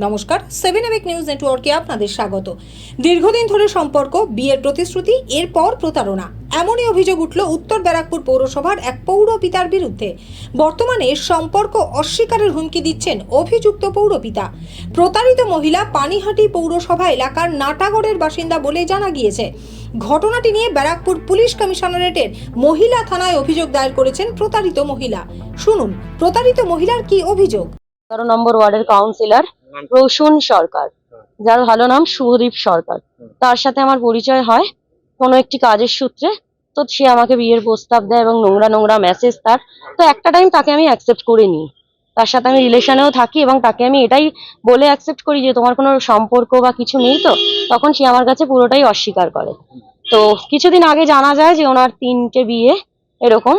নমস্কার, 7 EPIC news নেটওয়ার্কে আপনাদের স্বাগত। দীর্ঘদিন ধরে সম্পর্ক, বিয়ের প্রতিশ্রুতি, এরপর প্রতারণা, এমনই অভিযোগ উঠল উত্তর ব্যারাকপুর পৌরসভার এক পৌর পিতার বিরুদ্ধে। বর্তমানে সম্পর্ক অস্বীকারের হুমকি দিচ্ছেন অভিযুক্ত পৌরপিতা। প্রতারিত মহিলা পানিহাটি পৌরসভা এলাকার নাটাগড়ের বাসিন্দা বলে জানা গিয়েছে। ঘটনাটি নিয়ে ব্যারাকপুর পুলিশ কমিশনারেটের মহিলা থানায় অভিযোগ দায়ের করেছেন প্রতারিত মহিলা। শুনুন প্রতারিত মহিলার কি অভিযোগ। 11 নম্বর ওয়ার্ডের কাউন্সিলর প্রসূন সরকার, যার ভালো নাম শুভদীপ সরকার, তার সাথে আমার পরিচয় হয় কোনো একটি কাজের সূত্রে। তো সে আমাকে বিয়ের প্রস্তাব দেয় এবং নোংরা নোংরা মেসেজ তার। তো একটা টাইম তাকে আমি অ্যাকসেপ্ট করে নিই, তার সাথে আমি রিলেশনেও থাকি এবং তাকে আমি এটাই বলে অ্যাকসেপ্ট করি যে তোমার কোনো সম্পর্ক বা কিছু নেই। তো তখন সে আমার কাছে পুরোটাই অস্বীকার করে। তো কিছুদিন আগে জানা যায় যে ওনার 3টে বিয়ে এরকম।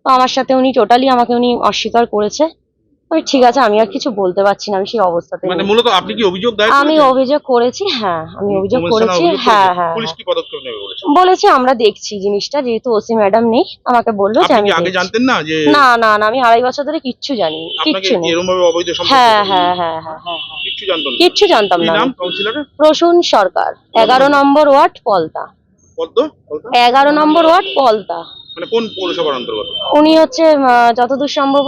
তো আমার সাথে আমাকে উনি অস্বীকার করেছে। আমি ঠিক আছে, আমি আর কিছু বলতে পারছি না, আমি সেই অবস্থাতে মানে মূলত আপনি কি অভিযোগ দায়ের আমি করেছেন? অভিযোগ করেছি। হ্যাঁ, আমি অভিযোগ করেছি। হ্যাঁ, পুলিশ কি পদক্ষেপ নেবে বলেছে? বলেছে আমরা দেখছি জিনিসটা, যেহেতু ওসি ম্যাডাম নেই, আমাকে বললো যে আপনি আমি কি আগে দেখছি। জানতেন না যে না, আমি 2.5 বছর ধরে কিচ্ছু জানি, আপনাকে কিচ্ছু নেই। এরকম ভাবে অবৈধ সম্পর্ক? হ্যাঁ, কিচ্ছু জানতেন না? কিচ্ছু জানতাম কি না। নাম কাউন্সিলরের? প্রসূন সরকার, 11 নম্বর ওয়ার্ড পলতা। পদ্ম? 11 নম্বর ওয়ার্ড পলতা। মানে কোন পৌরসভার অন্তর্গত? উনি হচ্ছে যতদূর সম্ভব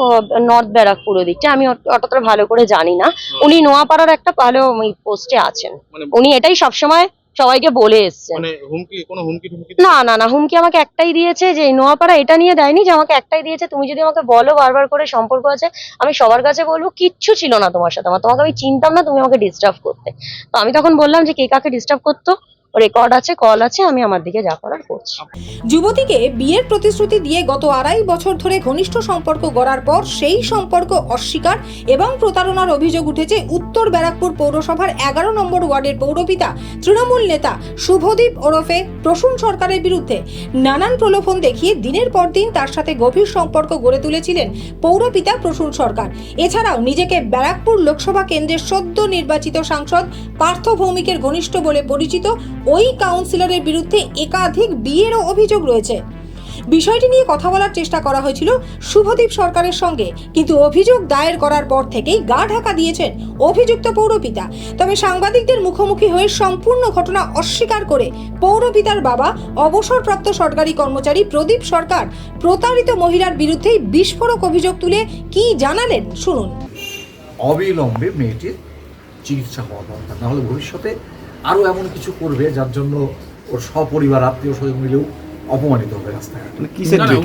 নর্থ ব্যারাকপুর দিকটা, আমি অতটা ভালো করে জানি না। উনি নোয়াপাড়ার একটা ভালো পোস্টে আছেন। মানে উনি এটাই সবসময় সবাইকে বলে এসছেন। মানে কোনো হুমকি টুমকি? না, হুমকি আমাকে একটাই দিয়েছে, যে নোয়াপাড়া এটা নিয়ে দেয়নি, যে আমাকে একটাই দিয়েছে, তুমি যদি আমাকে বলো বারবার করে সম্পর্ক আছে, আমি সবার কাছে বলবো কিচ্ছু ছিল না তোমার সাথে আমার, তোমাকে আমি চিনতাম না, তুমি আমাকে ডিস্টার্ব করতে। তো আমি তখন বললাম যে কে কাকে ডিস্টার্ব করতো, রেকর্ড আছে, কল আছে, আমি আমার দিকে যা করার করছি। যুবতীকে বিয়ের প্রতিশ্রুতি দিয়ে গত 2.5 বছর ধরে ঘনিষ্ঠ সম্পর্ক গড়ার পর সেই সম্পর্ক অস্বীকার এবং প্রতারণার অভিযোগ উঠেছে উত্তর ব্যারাকপুর পৌরসভার 11 নম্বর ওয়ার্ডের পৌরপিতা তৃণমূল নেতা শুভদীপ ওরফে প্রসূন সরকারের বিরুদ্ধে। নানান প্রলোভন দেখিয়ে দিনের পর দিন তার সাথে গভীর সম্পর্ক গড়ে তুলেছিলেন পৌরপিতা প্রসূন সরকার। এছাড়াও নিজেকে ব্যারাকপুর লোকসভা কেন্দ্রের সদ্য নির্বাচিত সাংসদ পার্থ ভৌমিকের ঘনিষ্ঠ বলে পরিচিত ওই কাউন্সিলরের বিরুদ্ধে একাধিক বিয়েরও অভিযোগ রয়েছে। বিষয়টি নিয়ে কথা বলার চেষ্টা করা হয়েছিল শুভদীপ সরকারের সঙ্গে, কিন্তু অভিযোগ দায়ের করার পর থেকেই গা ঢাকা দিয়েছেন অভিযুক্ত পৌরপিতা। তবে সাংবাদিকদের মুখোমুখি হয়ে সম্পূর্ণ ঘটনা অস্বীকার করে পৌরপিতার বাবা অবসরপ্রাপ্ত সরকারি কর্মচারী প্রদীপ সরকার প্রতারিত মহিলার বিরুদ্ধেই বিস্ফোরক অভিযোগ তুলে কি জানালেন শুনুন। অবিলম্বে মেয়েটির চিকিৎসা হওয়া দরকার, নাহলে ভবিষ্যতে আরও এমন কিছু করবে যার জন্য ওর সপরিবার আত্মীয় স্বজন মিলেও অপমানিত হবে রাস্তাঘাটে।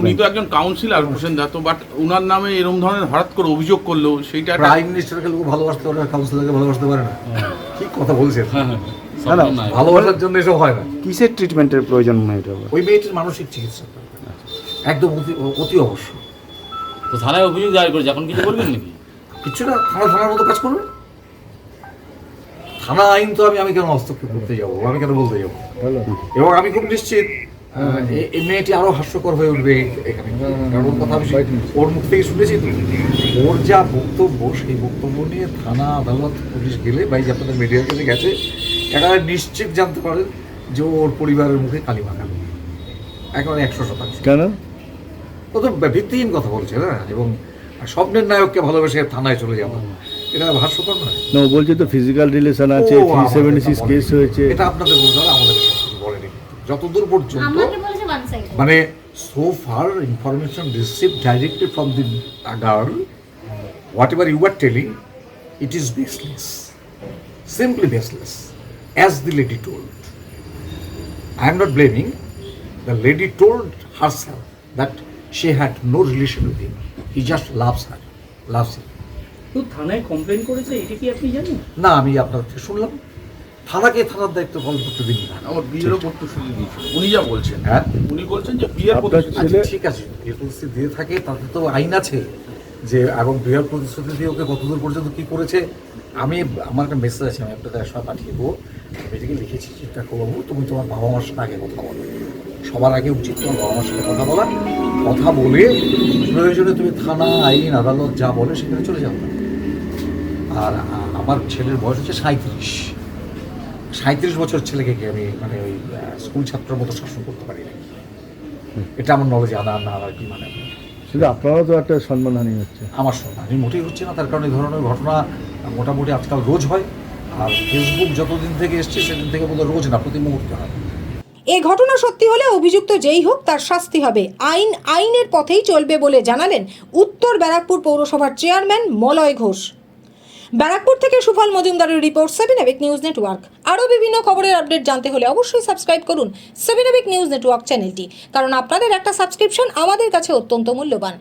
উনি তো একজন কাউন্সিলর হোসেন দা, তো বাট ওনার নামে এরকম ধরনের হঠাৎ করে অভিযোগ করলো, সেইটা প্রাইম মিনিস্টারকে লোক ভালোবাসতে পারে না, কাউন্সিলরকে ভালোবাসতে পারে না। কি কথা বলছেন? ভালোবাসার জন্য এসব হয় না। কিসের ট্রিটমেন্টের প্রয়োজন মনে হয়? ওই মেয়েটির মানসিক চিকিৎসা দরকার, একদম অতি অবশ্যই। তো থানায় অভিযোগ দায়ের করেছে, এখন কিছু বলবেন নাকি? কিচ্ছু না, থানার মতো কাজ করবে। থানা আইন তো আমি কেন হস্তক্ষেপ করতে যাবো, আমি কেন বলতে যাবো? এবং আমি খুব নিশ্চিত এই মেয়েটি আরো হাস্যকর হয়ে উঠবে এখানে, কারণ ওর কথা আমি ওর মুখ থেকে শুনেছি। তো ওর যা বক্তব্য, সেই বক্তব্য নিয়ে থানা, আদালত, পুলিশ গেলে বা এই যে আপনাদের মিডিয়ার কাছে গেছে, একেবারে নিশ্চিত জানতে পারেন যে ওর পরিবারের মুখে কালি মাখানো, একেবারে 100%। কেন? ও তো ভিত্তিহীন কথা বলছে না, এবং স্বপ্নের নায়ককে ভালোবেসে থানায় চলে যাবো, এটা হাস্যকর নয়। না, ও বলছে তো ফিজিক্যাল রিলেশন আছে, 376 কেস হয়েছে। এটা আপনাদের বলতে হবে, আমাদের কিছু বলেনি। যতদূর পর্যন্ত মানে so far information received directly from the girl, whatever you are telling, it is baseless, simply baseless, as the lady told. I am not blaming. The lady told herself that she had no relation with him. He just loves him. তো থানায় complain করেছে, এটা কি আপনি জানেন? না, আমি আপনার থেকে শুনলাম। থানাকে থানার দায়িত্ব পালন করতে দিন না। আমার বিয়েরও প্রতিশ্রুতি দিয়েছিল উনি, যা বলছেন। হ্যাঁ, উনি বলছেন যে বিয়ের আপনার প্রতিশ্রুতি। ছেলে- ঠিক আছে, বিয়ের প্রতিশ্রুতি দিয়ে থাকে, তাতে তো আইন আছে যে, এবং বিয়ের প্রতিশ্রুতি দিয়ে ওকে কতদূর পর্যন্ত কী করেছে। আমার একটা মেসেজ আছে, আমি আপনাদের একসময় পাঠিয়ে দেবো। আমি এটাকে লিখেছি, চিন্তা করবো, তুমি তোমার বাবা মার সাথে আগে কথা বলো। সবার আগে উচিত তোমার বাবা মার সাথে কথা বলা, কথা বলে প্রয়োজনে তুমি থানা, আইন, আদালত যা বলে সেখানে চলে যাও। আর আমার ছেলের বয়স হচ্ছে 37 বছর। ছেলেকে আমি মানে ওই স্কুল ছাত্রের মতো শাসন করতে পারি না, এটা আমার নলেজে আনা না আর কি। মানে সেটা আপনারও তো একটা সম্মানহানি হচ্ছে। আমার সম্মানহানি মোটেই হচ্ছে না, তার কারণে এই ধরনের ঘটনা মোটামুটি আজকাল রোজ হয়, আর ফেসবুক যতদিন থেকে এসছে সেদিন থেকে বোধহয় রোজ না, প্রতি মুহূর্তে হয়। এ ঘটনা সত্যি হলে অভিযুক্ত যেই হোক তার শাস্তি হবে, আইনের পথেই চলবে বলে জানালেন উত্তর ব্যারাকপুর পৌরসভার চেয়ারম্যান মলয় ঘোষ। ব্যারাকপুর থেকে সুফল মজুমদারের রিপোর্ট, 7 এবিক নিউজ নেটওয়ার্ক। আরও বিভিন্ন খবরের আপডেট জানতে হলে অবশ্যই সাবস্ক্রাইব করুন 7 এবিক নিউজ নেটওয়ার্ক চ্যানেলটি, কারণ আপনাদের একটা সাবস্ক্রিপশন আমাদের কাছে অত্যন্ত মূল্যবান।